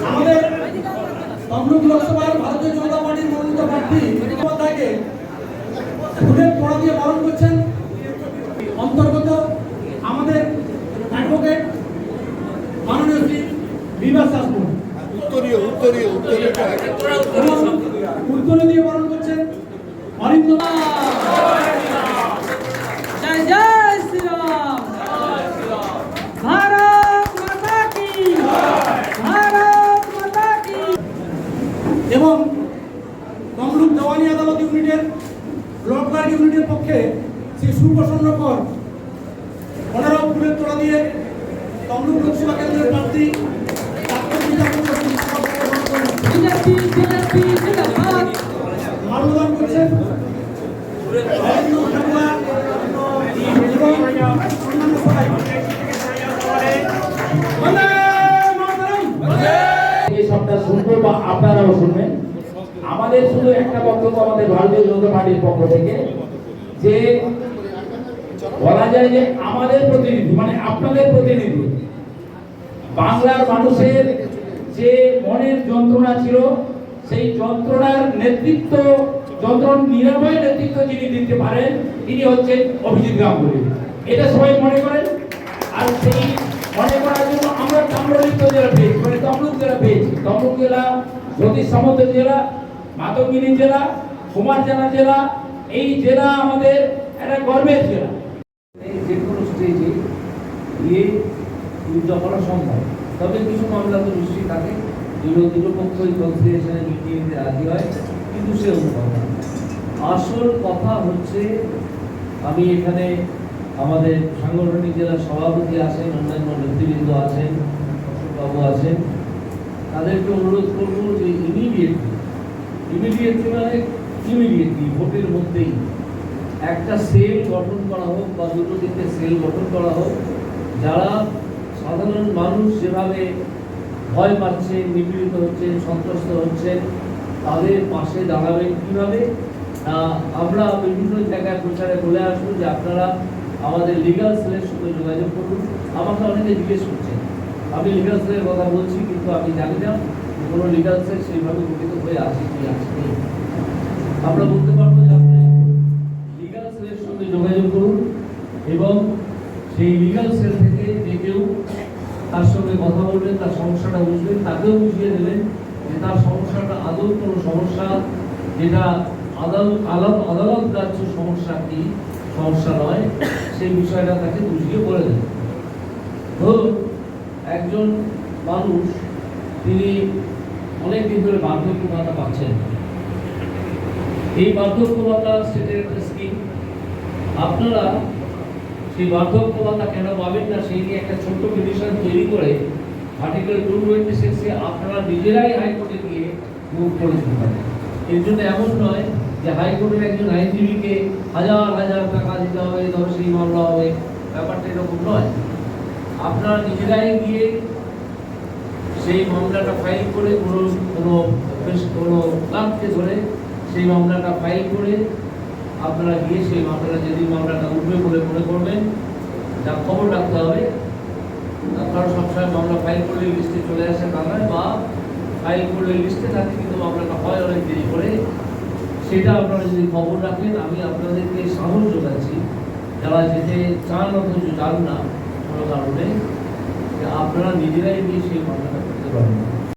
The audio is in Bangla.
আমাদের তমলুক লোকসভার ভারতীয় জনতা পার্টির মনোনীত প্রার্থী মুখোপাধ্যায়কে ফুলের তোড়া দিয়ে বরণ করছেন অন্তর্গত আমাদের অ্যাডভোকেট মাননীয় শ্রী বিভাস শাসমল। উত্তরীয় দিয়ে বরণ করছেন অরিন্দম। জয় জয় শ্রীরাম। ভারত মাতা কি, ভারত মাতা কি। এবং তমলুক দেওয়ানি আদালত ইউনিটের ব্লক ইউনিটের পক্ষে শ্রী সুপ্রসন্ন কর 15 ফুলের তোড়া দিয়ে তমলুক লোকসভা কেন্দ্রের প্রার্থী মাল্যদান করছেন। সবটা শুনবো বা আপনারাও শুনবেন। আমাদের শুধু একটা বক্তব্য আমাদের ভারতীয় জনতা পার্টির পক্ষ থেকে, যে বলা যায় যে আমাদের প্রতিনিধি মানে আপনাদের প্রতিনিধি বাংলার মানুষের যে মনের যন্ত্রণা ছিল, সেই যন্ত্রণার নেতৃত্ব, যন্ত্রণা নিরাময় নেতৃত্ব যিনি দিতে পারেন তিনি হচ্ছেন অভিজিৎ গাঙ্গুলি। এটা সবাই মনে করেন। আর সেই মনে করার জন্য আমরা তাম্রলিপ্ত জেলা পেয়েছি, মানে তমলুক জেলা পেয়েছি। তমলুক জেলা, সতীশ সামন্ত জেলা, মাতঙ্গিনী জেলা, কুমারজানা জেলা, এই জেলা আমাদের একটা গর্বের জেলা। যে কোনো স্টেজে গিয়ে যুদ্ধ করা সম্ভব, তবে কিছু মামলা তো নিশ্চয়ই থাকে, দুটো পক্ষই কনসিলিয়েশনে মিটিয়ে নিতে রাজি হয়, কিন্তু সে অনুভব না। আসল কথা হচ্ছে, আমি এখানে আমাদের সাংগঠনিক জেলার সভাপতি আছেন, অন্যান্য নেতৃবৃন্দ আছেন, বাবু আছেন, তাদেরকে অনুরোধ করবো যে ইমিডিয়েটলি ভোটের মধ্যেই একটা সেল গঠন করা হোক বা দুটো তিনটে সেল গঠন করা হোক। যারা সাধারণ মানুষ যেভাবে ভয় পাচ্ছেন, নিপীড়িত হচ্ছেন, সন্ত্রস্ত হচ্ছেন, তাদের পাশে দাঁড়াবেন কীভাবে? আমরা বিভিন্ন জায়গায় প্রচারে বলে আসবো যে আপনারা আমাদের লিগাল সেলের সঙ্গে যোগাযোগ করুন। আমাকে অনেকে জিজ্ঞেস করছেন, আমি লিগাল সেলের কথা বলছি, কিন্তু আমি জানি না কোনো লিগাল সেল সেইভাবে গঠিত হয়ে আছে কি আসেনি। আমরা বলতে পারবো যে আপনি লিগাল সেলের সঙ্গে যোগাযোগ করুন এবং সেই লিগাল সেল থেকে যে কেউ তার সঙ্গে কথা বলবেন, তার সমস্যাটা বুঝবেন, তাকেও বুঝিয়ে দেবেন যে তার সমস্যাটা আদৌ কোনো সমস্যা যেটা আদালত গ্রাহ্য সমস্যা কি সমস্যা নয়, সেই বিষয়টা তাকে বুঝিয়ে বলে দেবেন। ধরুন একজন মানুষ, তিনি অনেক দিন ধরে বার্ধক্য ভাতা পাচ্ছেন। এই বার্ধক্য ভাতা স্টেটের একটা স্কিম। আপনারা সেই বার্ধক্য ভাতা কেন পাবেন না সেই নিয়ে একটা ছোট্ট পিটিশন তৈরি করে আর্টিকেল 226 আপনারা নিজেরাই হাইকোর্টে গিয়ে মুভ করে দিতে পারেন। এর জন্য এমন নয় যে হাইকোর্টের একজন আইনজীবীকে হাজার হাজার টাকা দিতে হবে তবে সেই মামলা হবে, ব্যাপারটা এরকম নয়। আপনারা নিজেরাই গিয়ে সেই মামলাটা ফাইল করে কোনো ক্লাবকে ধরে সেই মামলাটা ফাইল করে আপনারা গিয়ে সেই মামলাটা, যেদিন মামলাটা উঠবে বলে মনে করবেন, যা খবর রাখতে হবে। আপনারা সবসময় মামলা ফাইল করলে লিস্টে চলে আসে তা নয়, বা ফাইল করলে লিস্টে থাকে কিন্তু মামলাটা হয় অনেক দেরি করে, সেটা আপনারা যদি খবর রাখেন। আমি আপনাদেরকে সাহস যোগাচ্ছি, যারা যেতে চান অথচ যান না কোনো কারণে, আপনারা নিজেরাই গিয়ে সেই মামলাটা করতে পারেন।